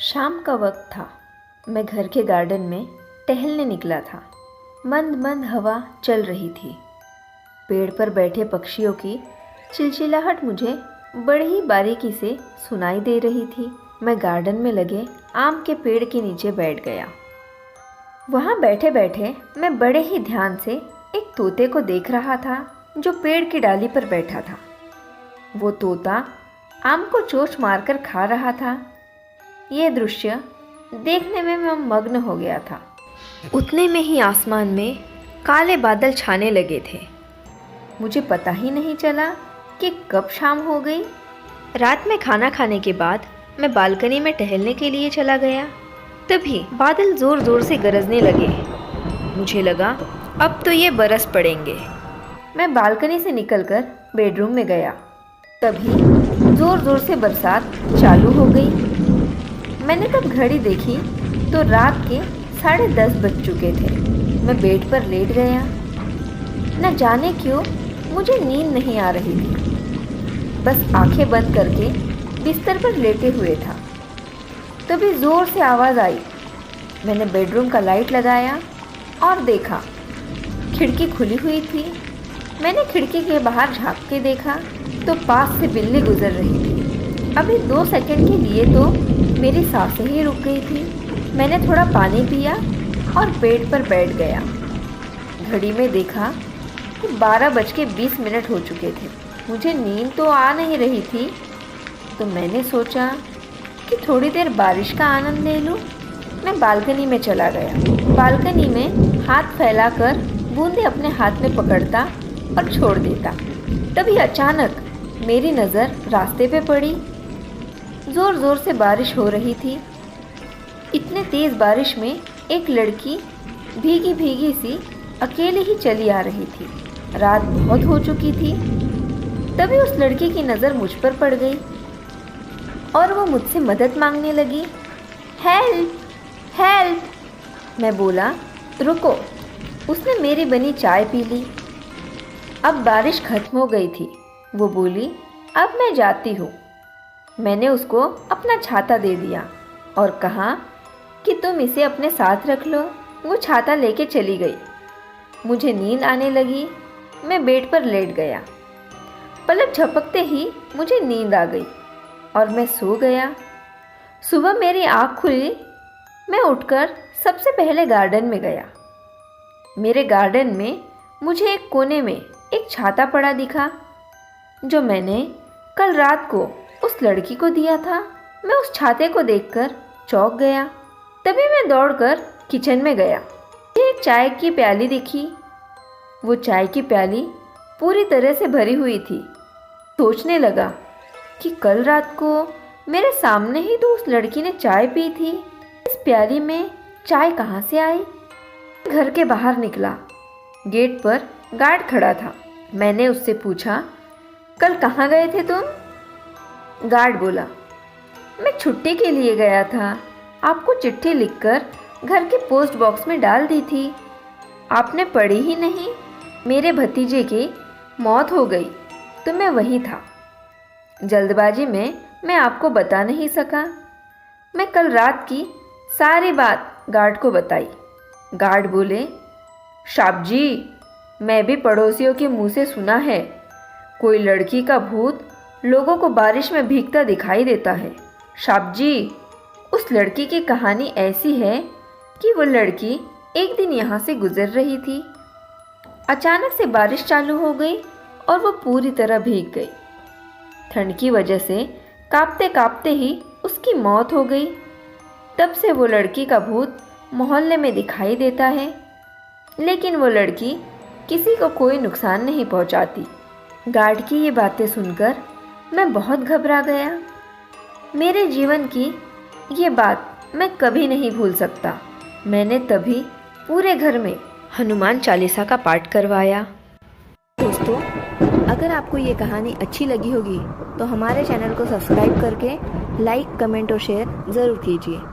शाम का वक्त था। मैं घर के गार्डन में टहलने निकला था। मंद मंद हवा चल रही थी। पेड़ पर बैठे पक्षियों की चिलचिलाहट मुझे बड़ी ही बारीकी से सुनाई दे रही थी। मैं गार्डन में लगे आम के पेड़ के नीचे बैठ गया। वहाँ बैठे बैठे मैं बड़े ही ध्यान से एक तोते को देख रहा था जो पेड़ की डाली पर बैठा था। वो तोता आम को चोंच मारकर खा रहा था। ये दृश्य देखने में मैं मग्न हो गया था। उतने में ही आसमान में काले बादल छाने लगे थे। मुझे पता ही नहीं चला कि कब शाम हो गई। रात में खाना खाने के बाद मैं बालकनी में टहलने के लिए चला गया। तभी बादल ज़ोर ज़ोर से गरजने लगे। मुझे लगा अब तो ये बरस पड़ेंगे। मैं बालकनी से निकलकर बेडरूम में गया। तभी ज़ोर ज़ोर से बरसात चालू हो गई। मैंने तब घड़ी देखी तो रात के 10:30 बज चुके थे। मैं बेड पर लेट गया। न जाने क्यों मुझे नींद नहीं आ रही थी। बस आंखें बंद करके बिस्तर पर लेटे हुए था। तभी ज़ोर से आवाज़ आई। मैंने बेडरूम का लाइट लगाया और देखा खिड़की खुली हुई थी। मैंने खिड़की के बाहर झांक के देखा तो पास से बिल्ली गुजर रही थी। अभी 2 सेकंड के लिए तो मेरी सांसें ही रुक गई थी। मैंने थोड़ा पानी पिया और बेड पर बैठ गया। घड़ी में देखा कि 12:20 हो चुके थे। मुझे नींद तो आ नहीं रही थी, तो मैंने सोचा कि थोड़ी देर बारिश का आनंद ले लूं। मैं बालकनी में चला गया। बालकनी में हाथ फैलाकर बूंदे अपने हाथ में पकड़ता और छोड़ देता। तभी अचानक मेरी नज़र रास्ते पे पड़ी। ज़ोर ज़ोर से बारिश हो रही थी। इतने तेज़ बारिश में एक लड़की भीगी भीगी सी अकेले ही चली आ रही थी। रात बहुत हो चुकी थी। तभी उस लड़की की नज़र मुझ पर पड़ गई और वो मुझसे मदद मांगने लगी। हेल्प हेल्प, मैं बोला रुको। उसने मेरी बनी चाय पी ली। अब बारिश खत्म हो गई थी। वो बोली अब मैं जाती हूँ। मैंने उसको अपना छाता दे दिया और कहा कि तुम इसे अपने साथ रख लो। वो छाता लेके चली गई। मुझे नींद आने लगी। मैं बेड पर लेट गया। पलक झपकते ही मुझे नींद आ गई और मैं सो गया। सुबह मेरी आँख खुली। मैं उठकर सबसे पहले गार्डन में गया। मेरे गार्डन में मुझे एक कोने में एक छाता पड़ा दिखा जो मैंने कल रात को उस लड़की को दिया था। मैं उस छाते को देखकर चौंक गया। तभी मैं दौड़कर किचन में गया। मुझे एक चाय की प्याली दिखी। वो चाय की प्याली पूरी तरह से भरी हुई थी। सोचने लगा कि कल रात को मेरे सामने ही तो उस लड़की ने चाय पी थी। इस प्याली में चाय कहाँ से आई? घर के बाहर निकला। गेट पर गार्ड खड़ा था। मैंने उससे पूछा कल कहाँ गए थे तुम? गार्ड बोला मैं छुट्टी के लिए गया था। आपको चिट्ठी लिखकर घर के पोस्ट बॉक्स में डाल दी थी। आपने पढ़ी ही नहीं। मेरे भतीजे की मौत हो गई तो मैं वहीं था। जल्दबाजी में मैं आपको बता नहीं सका। मैं कल रात की सारी बात गार्ड को बताई। गार्ड बोले साहब जी, मैं भी पड़ोसियों के मुंह से सुना है कोई लड़की का भूत लोगों को बारिश में भीगता दिखाई देता है। साहब जी, उस लड़की की कहानी ऐसी है कि वो लड़की एक दिन यहाँ से गुजर रही थी। अचानक से बारिश चालू हो गई और वो पूरी तरह भीग गई। ठंड की वजह से कांपते कांपते ही उसकी मौत हो गई। तब से वो लड़की का भूत मोहल्ले में दिखाई देता है, लेकिन वो लड़की किसी को कोई नुकसान नहीं पहुंचाती। गार्ड की ये बातें सुनकर मैं बहुत घबरा गया। मेरे जीवन की ये बात मैं कभी नहीं भूल सकता। मैंने तभी पूरे घर में हनुमान चालीसा का पाठ करवाया। दोस्तों, अगर आपको ये कहानी अच्छी लगी होगी तो हमारे चैनल को सब्सक्राइब करके लाइक, कमेंट और शेयर ज़रूर कीजिए।